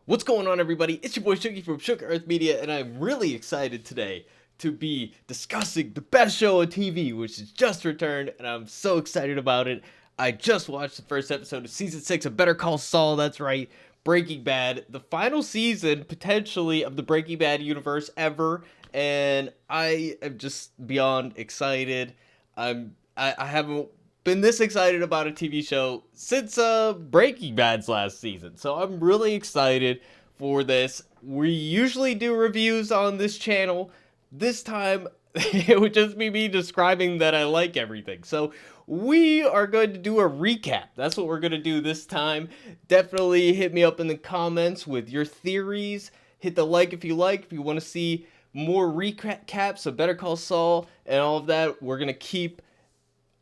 What's going on, everybody? It's your boy Shooky from Shook Earth Media, and I'm really excited today to be discussing the best show on TV, which has just returned, and I'm so excited about it. I just watched the first episode of Season 6 of Better Call Saul, that's right, Breaking Bad, the final season, potentially, of the Breaking Bad universe ever, and I am just beyond excited. I haven't been this excited about a TV show since Breaking Bad's last season. So I'm really excited for this. We usually do reviews on this channel. This time it would just be me describing that I like everything. So we are going to do a recap. That's what we're going to do this time. Definitely hit me up in the comments with your theories. Hit the like if you like. If you want to see more recaps of Better Call Saul and all of that, we're going to keep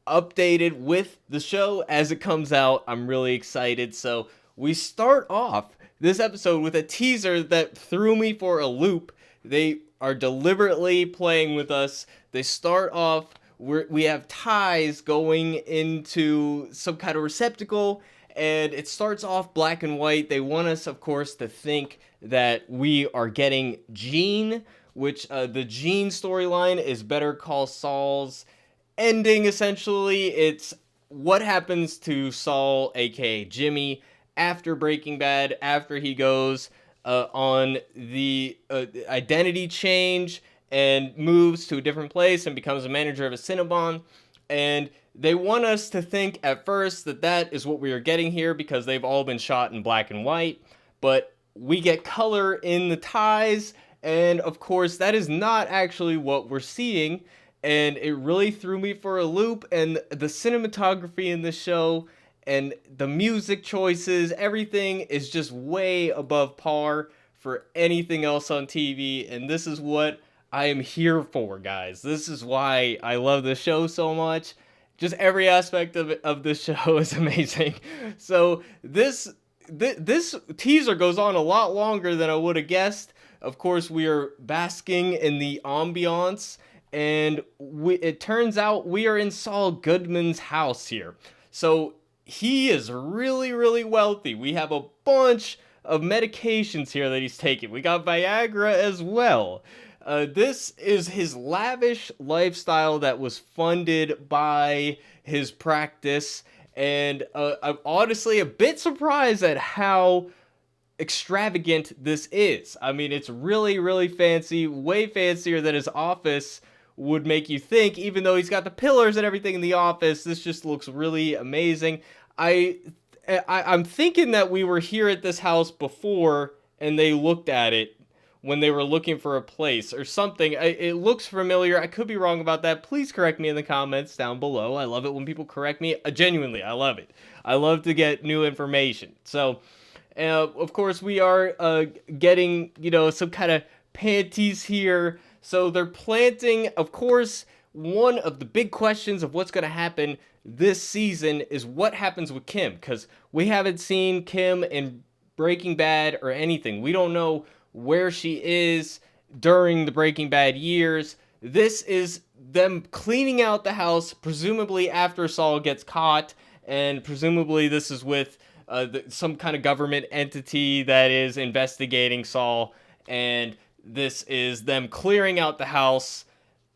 updated with the show as it comes out. I'm really excited. So we start off this episode with a teaser that threw me for a loop. They are deliberately playing with us. They start off, we have ties going into some kind of receptacle, and it starts off black and white. They want us, of course, to think that we are getting Gene, which the Gene storyline is Better Call Saul's ending. Essentially, it's what happens to Saul, aka Jimmy, after Breaking Bad, after he goes on the identity change and moves to a different place and becomes a manager of a Cinnabon. And they want us to think at first that that is what we are getting here because they've all been shot in black and white, but we get color in the ties, and of course that is not actually what we're seeing. And it really threw me for a loop, and the cinematography in this show and the music choices, everything is just way above par for anything else on TV, and this is what I am here for, guys. This is why I love the show so much. Just every aspect of this show is amazing. So this teaser goes on a lot longer than I would have guessed. Of course, we are basking in the ambiance, and it turns out we are in Saul Goodman's house here. So he is really, really wealthy. We have a bunch of medications here that he's taking. We got Viagra as well. This is his lavish lifestyle that was funded by his practice. And I'm honestly a bit surprised at how extravagant this is. I mean, it's really, really fancy, way fancier than his office would make you think. Even though he's got the pillars and everything in the office, this just looks really amazing. I'm thinking that we were here at this house before and they looked at it when they were looking for a place or something. It looks familiar. I could be wrong about that. Please correct me in the comments down below. I love it when people correct me. Genuinely, I love it. I love to get new information. So of course, we are getting, some kind of panties here. So they're planting, of course, one of the big questions of what's going to happen this season is what happens with Kim, because we haven't seen Kim in Breaking Bad or anything. We don't know where she is during the Breaking Bad years. This is them cleaning out the house, presumably after Saul gets caught, and presumably this is with some kind of government entity that is investigating Saul, and this is them clearing out the house,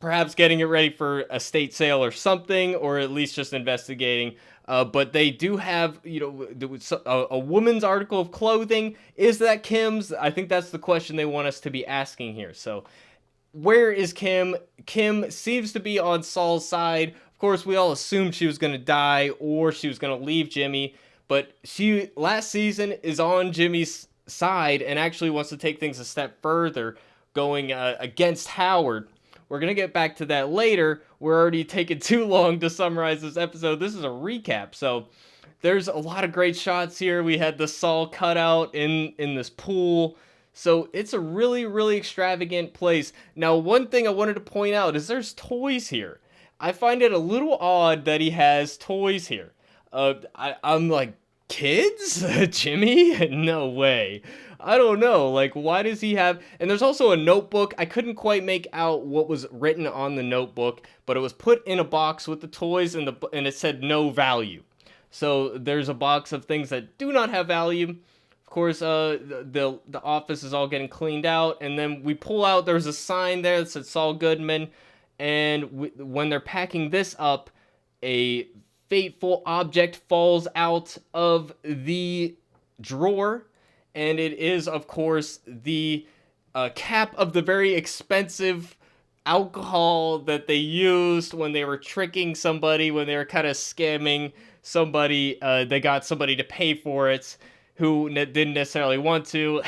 perhaps getting it ready for a state sale or something, or at least just investigating. But they do have, a woman's article of clothing. Is that Kim's? I think that's the question they want us to be asking here. So where is Kim? Kim seems to be on Saul's side. Of course, we all assumed she was going to die or she was going to leave Jimmy. But she, last season, is on Jimmy's side and actually wants to take things a step further, going against Howard. We're going to get back to that later. We're already taking too long to summarize this episode. This is a recap. So there's a lot of great shots here. We had the Saul cutout in this pool. So it's a really, really extravagant place. Now, one thing I wanted to point out is there's toys here. I find it a little odd that he has toys here. I'm like, kids? Jimmy? No way. I don't know. Like, why does he have... And there's also a notebook. I couldn't quite make out what was written on the notebook, but it was put in a box with the toys and it said no value. So there's a box of things that do not have value Of course, the office is all getting cleaned out, and then we pull out. There's a sign there that said Saul Goodman, and when they're packing this up, a fateful object falls out of the drawer, and it is, of course, the cap of the very expensive alcohol that they used when they were tricking somebody, when they were kind of scamming somebody. They got somebody to pay for it who didn't necessarily want to,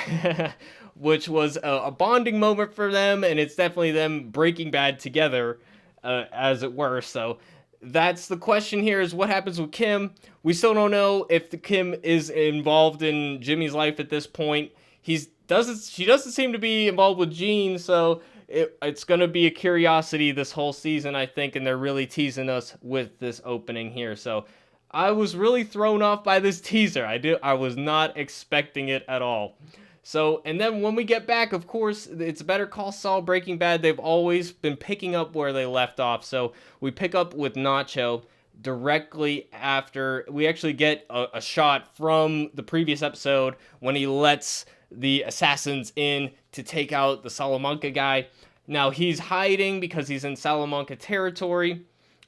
which was a bonding moment for them, and it's definitely them Breaking Bad together, as it were. So that's the question here: is what happens with Kim? We still don't know if the Kim is involved in Jimmy's life at this point. She doesn't seem to be involved with Gene, so it's gonna be a curiosity this whole season, I think, and they're really teasing us with this opening here. So I was really thrown off by this teaser. I was not expecting it at all. So, and then when we get back, of course, it's Better Call Saul, Breaking Bad. They've always been picking up where they left off. So we pick up with Nacho directly after we actually get a shot from the previous episode when he lets the assassins in to take out the Salamanca guy. Now he's hiding because he's in Salamanca territory,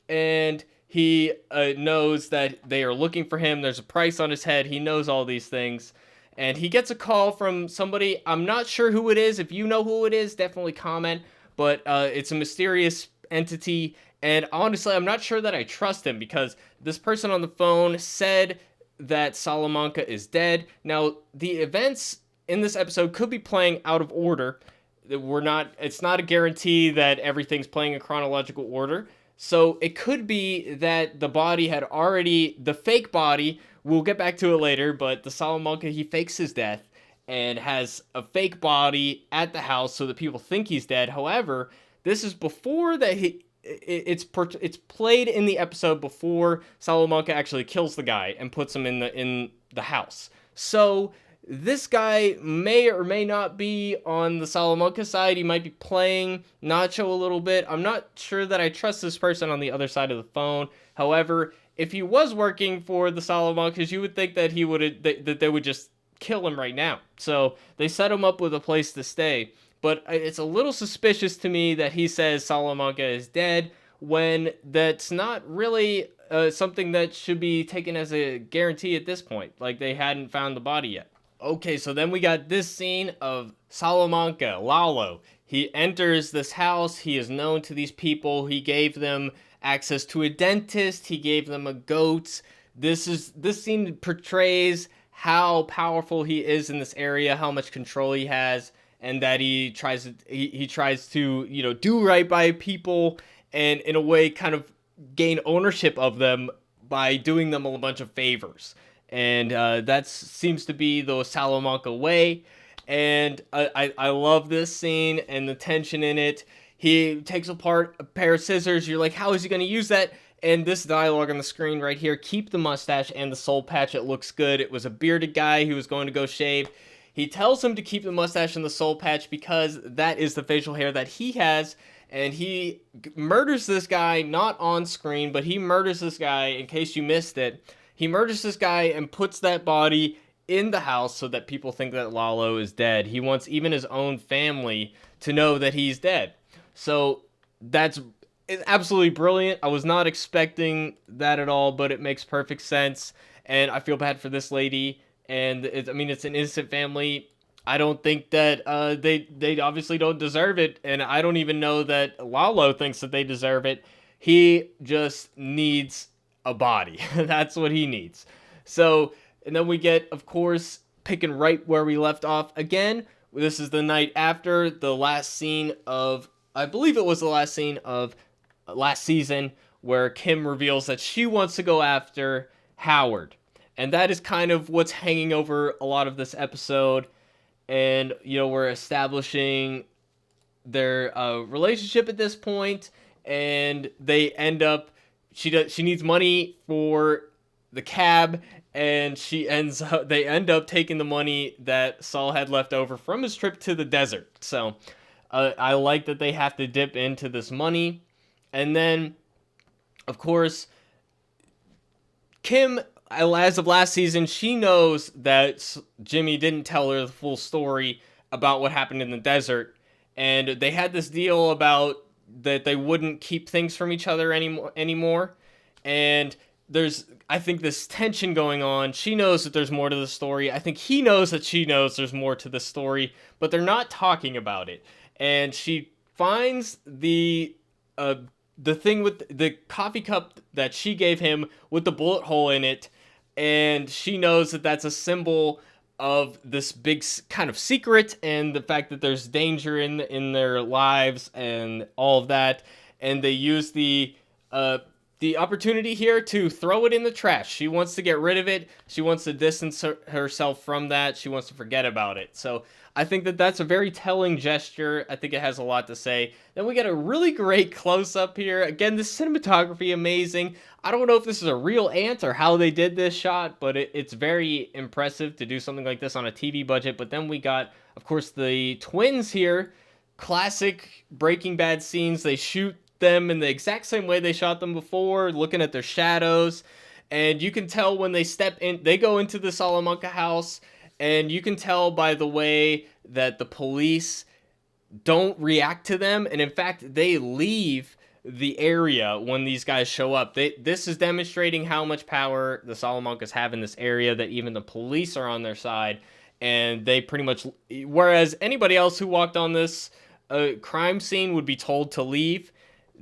and he knows that they are looking for him. There's a price on his head. He knows all these things. And he gets a call from somebody. I'm not sure who it is. If you know who it is, definitely comment. But it's a mysterious entity. And honestly, I'm not sure that I trust him, because this person on the phone said that Salamanca is dead. Now, the events in this episode could be playing out of order. It's not a guarantee that everything's playing in chronological order. So it could be that the fake body, we'll get back to it later, but the Salamanca, he fakes his death and has a fake body at the house so that people think he's dead. However, this is before that it's played in the episode before Salamanca actually kills the guy and puts him in the house. So this guy may or may not be on the Salamanca side. He might be playing Nacho a little bit. I'm not sure that I trust this person on the other side of the phone. However, if he was working for the Salamancas, you would think that that they would just kill him right now. So they set him up with a place to stay. But it's a little suspicious to me that he says Salamanca is dead when that's not really something that should be taken as a guarantee at this point. Like, they hadn't found the body yet. Okay, so then we got this scene of Salamanca, Lalo. He enters this house. He is known to these people. He gave them access to a dentist. He gave them a goat. This scene portrays how powerful he is in this area, how much control he has, and that he tries to do right by people, and in a way kind of gain ownership of them by doing them a bunch of favors. And that seems to be the Salamanca way. And I love this scene and the tension in it. He takes apart a pair of scissors. You're like, how is he going to use that? And this dialogue on the screen right here: keep the mustache and the soul patch. It looks good. It was a bearded guy who was going to go shave. He tells him to keep the mustache and the soul patch because that is the facial hair that he has. And he murders this guy, not on screen, but he murders this guy, in case you missed it. He murders this guy and puts that body in the house so that people think that Lalo is dead. He wants even his own family to know that he's dead. So it's absolutely brilliant. I was not expecting that at all, but it makes perfect sense. And I feel bad for this lady. And it's an innocent family. I don't think that they obviously don't deserve it. And I don't even know that Lalo thinks that they deserve it. He just needs a body. That's what he needs. So, and then we get, of course, picking right where we left off again. This is the night after the last scene of, I believe it was the last scene of last season, where Kim reveals that she wants to go after Howard. And that is kind of what's hanging over a lot of this episode. And, we're establishing their relationship at this point, and they end up, she needs money for the cab, and they end up taking the money that Saul had left over from his trip to the desert. So I like that they have to dip into this money. And then, of course, Kim as of last season, she knows that Jimmy didn't tell her the full story about what happened in the desert, and they had this deal about that they wouldn't keep things from each other anymore. And there's, I think, this tension going on. She knows that there's more to the story. I think he knows that she knows there's more to the story, but they're not talking about it. And she finds the thing with the coffee cup that she gave him with the bullet hole in it, and she knows that that's a symbol of this big kind of secret and the fact that there's danger in their lives and all of that. And they use the opportunity here to throw it in the trash. She wants to get rid of it. She wants to distance herself from that. She wants to forget about it. So I think that that's a very telling gesture. I think it has a lot to say. Then we get a really great close-up here. Again, the cinematography, amazing. I don't know if this is a real ant or how they did this shot, but it's very impressive to do something like this on a TV budget. But then we got, of course, the twins here. Classic Breaking Bad scenes. They shoot them in the exact same way they shot them before, looking at their shadows. And you can tell when they step in, they go into the Salamanca house, and you can tell by the way that the police don't react to them. And in fact, they leave the area when these guys show up. This is demonstrating how much power the Salamancas have in this area, that even the police are on their side. And they pretty much, whereas anybody else who walked on this crime scene would be told to leave,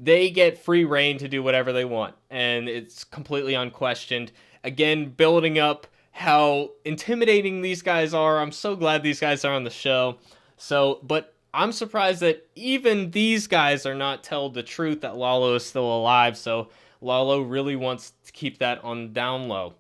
they get free reign to do whatever they want, and it's completely unquestioned. Again, building up how intimidating these guys are. I'm so glad these guys are on the show. So, but I'm surprised that even these guys are not told the truth that Lalo is still alive. So Lalo really wants to keep that on the down low,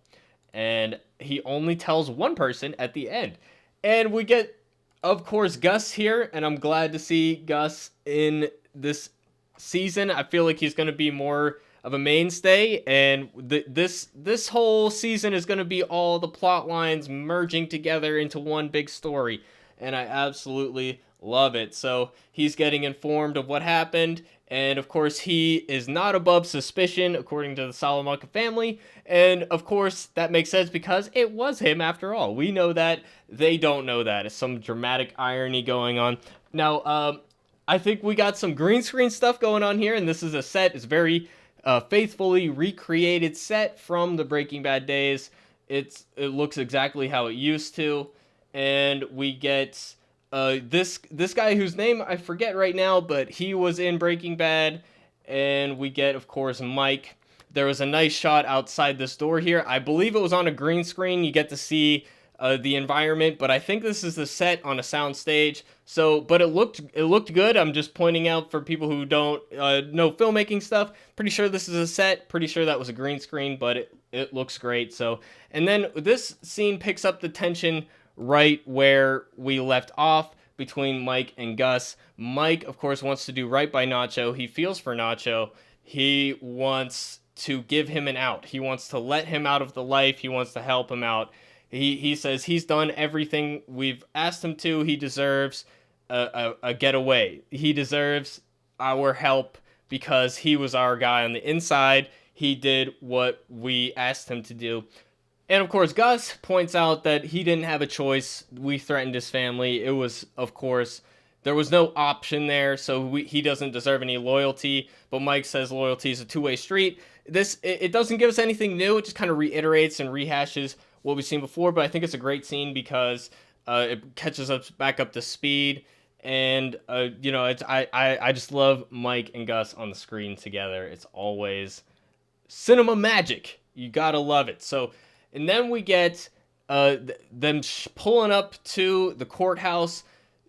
and he only tells one person at the end. And we get, of course, Gus here, and I'm glad to see Gus in this season. I feel like he's going to be more of a mainstay, and this whole season is going to be all the plot lines merging together into one big story, and I absolutely love it. So he's getting informed of what happened, and of course he is not above suspicion according to the Salamanca family, and of course that makes sense because it was him after all. We know that, they don't know that. It's some dramatic irony going on. Now, I think we got some green screen stuff going on here, and this is a set. It's very faithfully recreated set from the Breaking Bad days. It looks exactly how it used to, and we get this guy whose name I forget right now, but he was in Breaking Bad, and we get, of course, Mike. There was a nice shot outside this door here. I believe it was on a green screen. You get to see the environment, but I think this is the set on a sound stage. So, but it looked good. I'm just pointing out for people who don't know filmmaking stuff. Pretty sure this is a set. Pretty sure that was a green screen, but it looks great. So, and then this scene picks up the tension right where we left off between Mike and Gus. Mike, of course, wants to do right by Nacho. He feels for Nacho. He wants to give him an out. He wants to let him out of the life. He wants to help him out. He says he's done everything we've asked him to. He deserves a getaway. He deserves our help because he was our guy on the inside. He did what we asked him to do. And of course, Gus points out that he didn't have a choice. We threatened his family. It was, of course, there was no option there, so he doesn't deserve any loyalty. But Mike says loyalty is a two-way street. It doesn't give us anything new. It just kind of reiterates and rehashes what we've seen before, but I think it's a great scene because it catches us back up to speed, and I just love Mike and Gus on the screen together. It's always cinema magic. You gotta love it. So, and then we get them pulling up to the courthouse.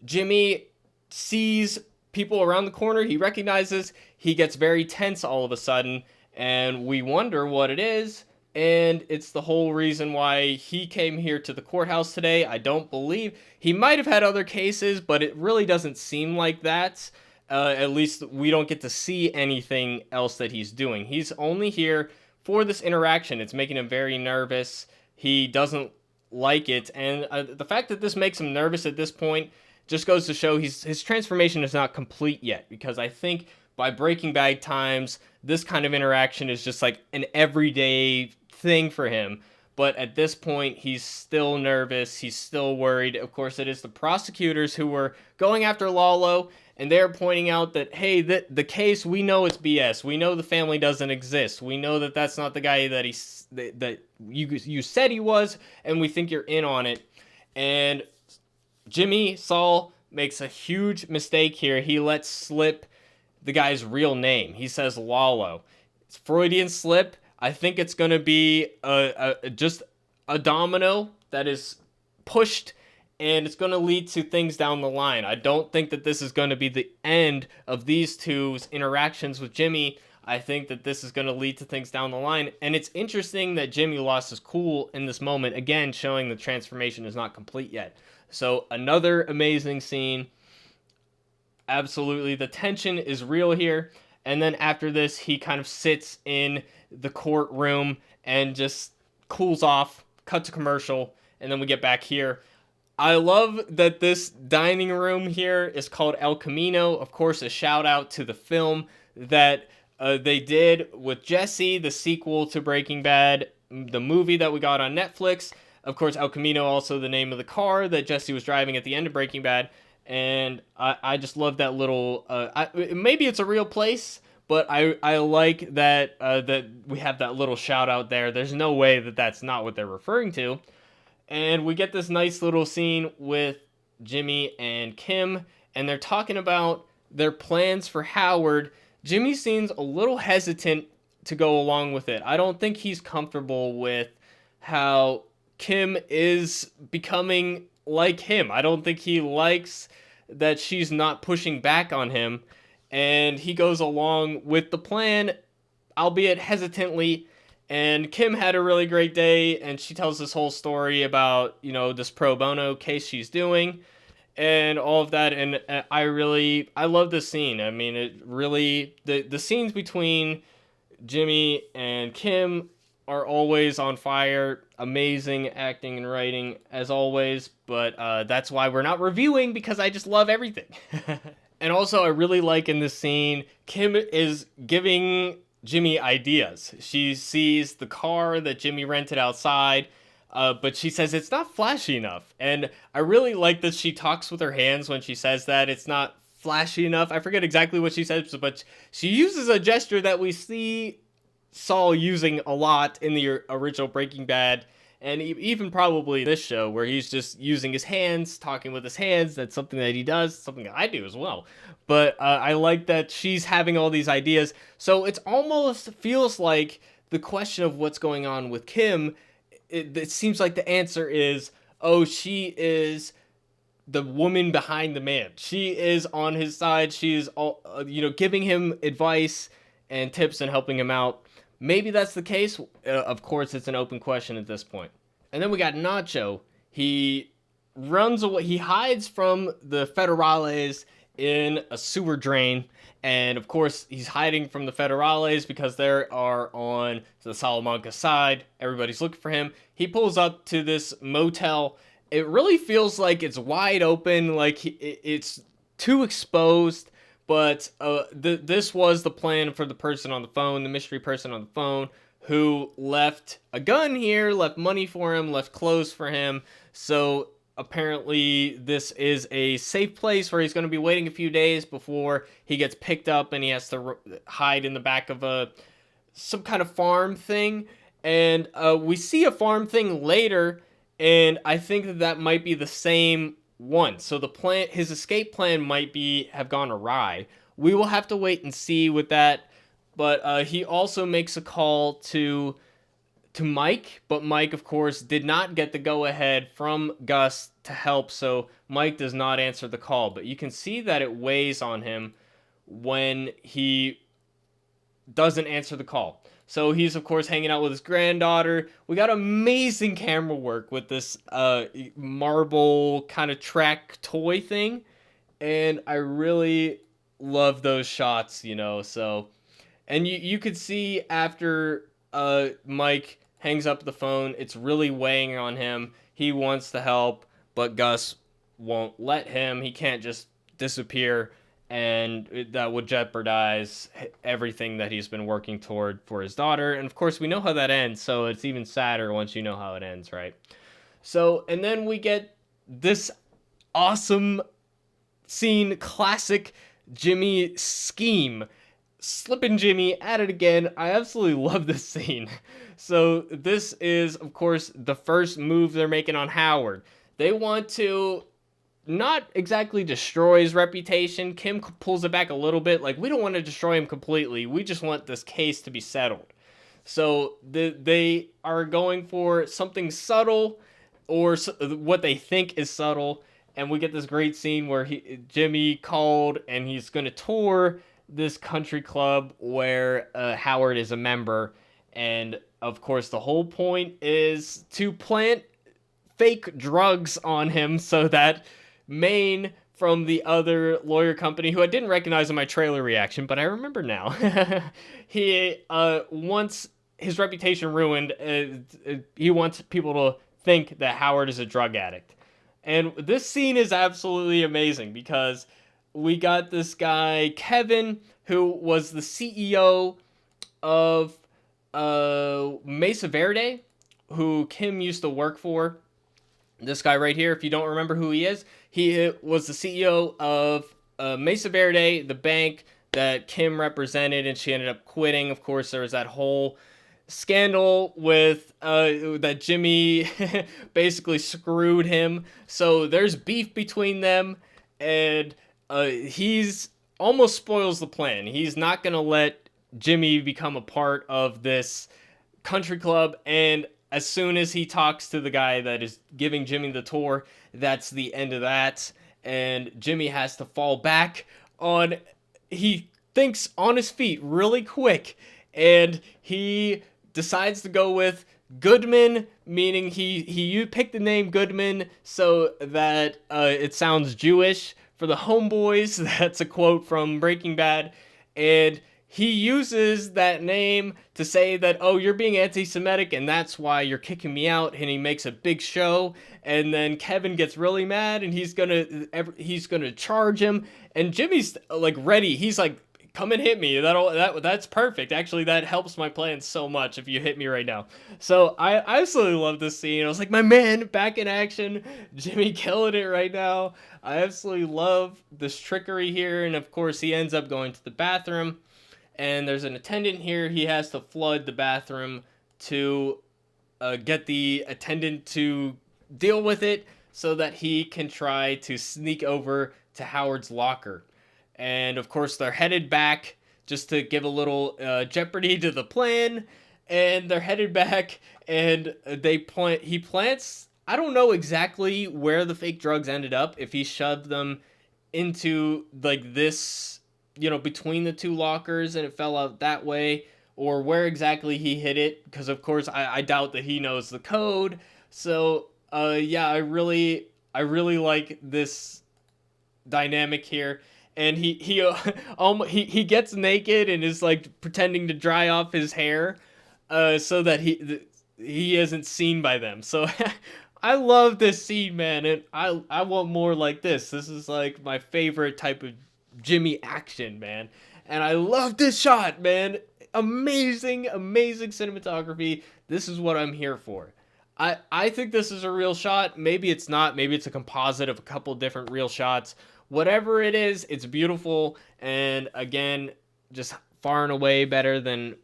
Jimmy sees people around the corner. He recognizes. He gets very tense all of a sudden, and we wonder what it is. And it's the whole reason why he came here to the courthouse today. I don't believe he might have had other cases, but it really doesn't seem like that. At least we don't get to see anything else that he's doing. He's only here for this interaction. It's making him very nervous. He doesn't like it. And the fact that this makes him nervous at this point just goes to show his transformation is not complete yet. Because I think by Breaking Bad times, this kind of interaction is just like an everyday thing for him. but at this point, he's still nervous. He's still worried. Of course, it is the prosecutors who were going after Lalo, and they're pointing out that, hey, the case, we know it's BS. We know the family doesn't exist. We know that that's not the guy that you said he was, and we think you're in on it. And Jimmy Saul makes a huge mistake here. He lets slip the guy's real name. He says Lalo. It's Freudian slip. I think it's going to be just a domino that is pushed, and it's going to lead to things down the line. I don't think that this is going to be the end of these two's interactions with Jimmy. I think that this is going to lead to things down the line. And it's interesting that Jimmy lost his cool in this moment, again, showing the transformation is not complete yet. So another amazing scene. Absolutely, the tension is real here. And then after this, he kind of sits in the courtroom and just cools off, cut to commercial, and then we get back here. I love that this dining room here is called El Camino. Of course, a shout out to the film that they did with Jesse, the sequel to Breaking Bad, the movie that we got on Netflix. Of course, El Camino, also the name of the car that Jesse was driving at the end of Breaking Bad. And I just love that little, maybe it's a real place, but I like that that we have that little shout out there. There's no way that that's not what they're referring to. And we get this nice little scene with Jimmy and Kim, and they're talking about their plans for Howard. Jimmy seems a little hesitant to go along with it. I don't think he's comfortable with how Kim is becoming like him. I don't think he likes that she's not pushing back on him, and he goes along with the plan, albeit hesitantly. And Kim had a really great day, and she tells this whole story about, you know, this pro bono case she's doing and all of that. And I love this scene. I mean, it really, the scenes between Jimmy and Kim are always on fire. Amazing acting and writing as always, but that's why we're not reviewing, because I just love everything. And also, I really like in this scene, Kim is giving Jimmy ideas. She sees the car that Jimmy rented outside, but she says it's not flashy enough. And I really like that she talks with her hands when she says that it's not flashy enough. I forget exactly what she says, but she uses a gesture that we see Saul using a lot in the original Breaking Bad, and even probably this show, where he's just using his hands, talking with his hands. That's something that he does, something that I do as well. But I like that she's having all these ideas. So it almost feels like the question of what's going on with Kim, it seems like the answer is, oh, she is the woman behind the man. She is on his side. She is, giving him advice and tips and helping him out. Maybe that's the case. Of course, it's an open question at this point. And then we got Nacho. He runs away. He hides from the federales in a sewer drain. And of course, he's hiding from the federales because they are on the Salamanca side. Everybody's looking for him. He pulls up to this motel. It really feels like it's wide open, like it's too exposed. But this was the plan for the person on the phone, the mystery person on the phone, who left a gun here, left money for him, left clothes for him. So apparently this is a safe place where he's going to be waiting a few days before he gets picked up and he has to hide in the back of some kind of farm thing. And we see a farm thing later, and I think that might be the same one. So his escape plan might have gone awry. We will have to wait and see with that. But he also makes a call to Mike, but Mike, of course, did not get the go-ahead from Gus to help, so Mike does not answer the call. But you can see that it weighs on him when he doesn't answer the call. So he's, of course, hanging out with his granddaughter. We got amazing camera work with this marble kind of track toy thing. And I really love those shots, so. And you could see after Mike hangs up the phone, it's really weighing on him. He wants to help, but Gus won't let him. He can't just disappear and that would jeopardize everything that he's been working toward for his daughter. And of course, we know how that ends, so it's even sadder once you know how it ends, right? So, and then we get this awesome scene, classic Jimmy scheme. Slippin' Jimmy at it again. I absolutely love this scene. So this is, of course, the first move they're making on Howard. They want to not exactly destroy his reputation. Kim pulls it back a little bit. Like, we don't want to destroy him completely. We just want this case to be settled. So they are going for something subtle, or what they think is subtle. And we get this great scene where Jimmy called and he's going to tour this country club where Howard is a member. And of course, the whole point is to plant fake drugs on him so that Maine from the other lawyer company, who I didn't recognize in my trailer reaction, but I remember now, he wants his reputation ruined. He wants people to think that Howard is a drug addict. And this scene is absolutely amazing because we got this guy, Kevin, who was the CEO of Mesa Verde, who Kim used to work for. This guy right here, if you don't remember who he is, he was the CEO of Mesa Verde, the bank that Kim represented, and she ended up quitting. Of course, there was that whole scandal with that Jimmy basically screwed him. So there's beef between them, and he's almost spoils the plan. He's not going to let Jimmy become a part of this country club, and as soon as he talks to the guy that is giving Jimmy the tour, that's the end of that. And Jimmy has to fall back on, he thinks on his feet really quick, and he decides to go with Goodman, meaning he picked the name Goodman so that it sounds Jewish for the homeboys. That's a quote from Breaking Bad. And he uses that name to say that, oh, you're being anti-Semitic and that's why you're kicking me out. And he makes a big show. And then Kevin gets really mad and he's gonna charge him. And Jimmy's like ready. He's like, come and hit me. That's perfect. Actually, that helps my plan so much if you hit me right now. So I absolutely love this scene. I was like, my man, back in action. Jimmy killing it right now. I absolutely love this trickery here. And of course, he ends up going to the bathroom. And there's an attendant here. He has to flood the bathroom to get the attendant to deal with it so that he can try to sneak over to Howard's locker. And of course, they're headed back just to give a little jeopardy to the plan. And they're headed back, and he plants. I don't know exactly where the fake drugs ended up. If he shoved them into like this, between the two lockers and it fell out that way, or where exactly he hid it, because of course I doubt that he knows the code. So yeah, I really like this dynamic here. And he gets naked and is like pretending to dry off his hair so that he isn't seen by them. So I love this scene, man, and I want more like this. This is like my favorite type of Jimmy action, man. And I love this shot, man. Amazing cinematography. This is what I'm here for. I think this is a real shot. Maybe it's not. Maybe it's a composite of a couple different real shots. Whatever it is, it's beautiful. And again, just far and away better than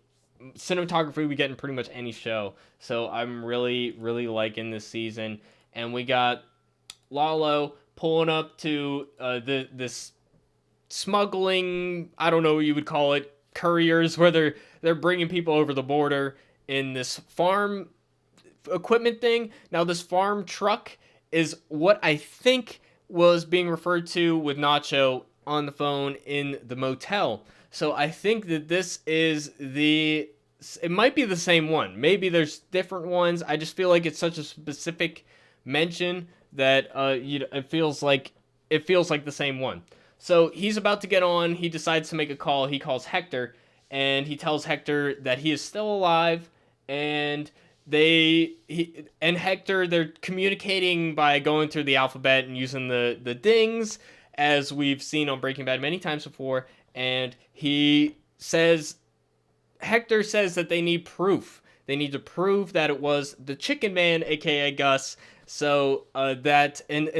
cinematography we get in pretty much any show. So I'm really liking this season. And we got Lalo pulling up to this smuggling, I don't know what you would call it, couriers, where they're bringing people over the border in this farm equipment thing. Now, this farm truck is what I think was being referred to with Nacho on the phone in the motel. So I think that this is it might be the same one. Maybe there's different ones. I just feel like it's such a specific mention that it feels like the same one. So he's about to get on. He decides to make a call. He calls Hector, and he tells Hector that he is still alive, and Hector, they're communicating by going through the alphabet and using the dings, as we've seen on Breaking Bad many times before. And Hector says that they need proof. They need to prove that it was the Chicken Man, aka Gus. So and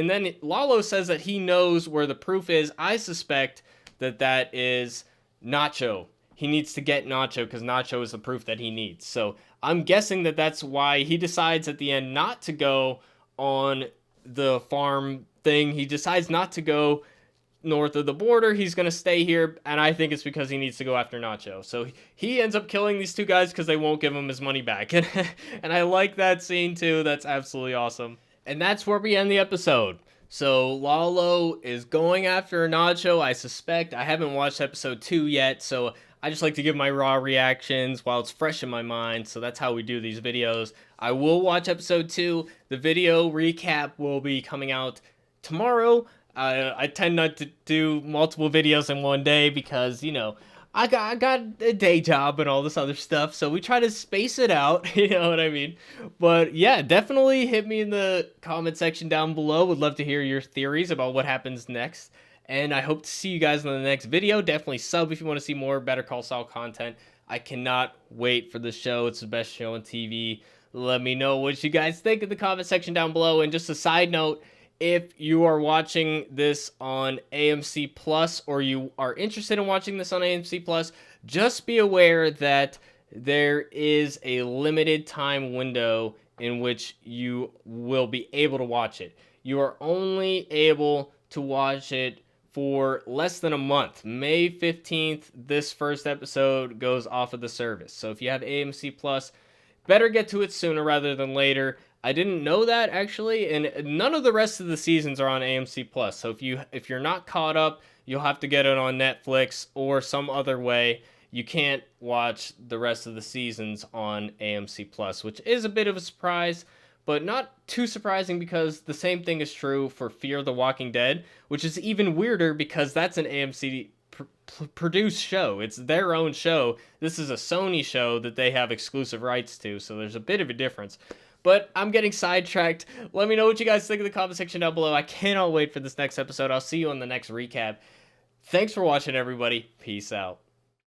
then Lalo says that he knows where the proof is. I suspect that is Nacho. He needs to get Nacho because Nacho is the proof that he needs. So I'm guessing that's why he decides at the end not to go on the farm thing. He decides not to go north of the border. He's going to stay here, and I think it's because he needs to go after Nacho. So he ends up killing these two guys because they won't give him his money back. And I like that scene too. That's absolutely awesome. And that's where we end the episode. So Lalo is going after Nacho, I suspect. I haven't watched episode 2 yet, so I just like to give my raw reactions while it's fresh in my mind. So that's how we do these videos. I will watch episode 2. The video recap will be coming out tomorrow. I tend not to do multiple videos in one day because, I got a day job and all this other stuff, so we try to space it out, you know what I mean? But yeah, definitely hit me in the comment section down below. Would love to hear your theories about what happens next. And I hope to see you guys in the next video. Definitely sub if you want to see more Better Call Saul content. I cannot wait for the show. It's the best show on TV. Let me know what you guys think in the comment section down below. And just a side note, if you are watching this on AMC Plus or you are interested in watching this on AMC Plus, just be aware that there is a limited time window in which you will be able to watch it. You are only able to watch it for less than a month. May 15th, this first episode goes off of the service. So if you have AMC Plus, better get to it sooner rather than later. I didn't know that actually, and none of the rest of the seasons are on AMC Plus. So if you're not caught up, you'll have to get it on Netflix or some other way. You can't watch the rest of the seasons on AMC Plus, which is a bit of a surprise, but not too surprising because the same thing is true for Fear the Walking Dead, which is even weirder because that's an AMC produced show. It's their own show. This is a Sony show that they have exclusive rights to, so there's a bit of a difference. But I'm getting sidetracked. Let me know what you guys think in the comment section down below. I cannot wait for this next episode. I'll see you on the next recap. Thanks for watching, everybody. Peace out.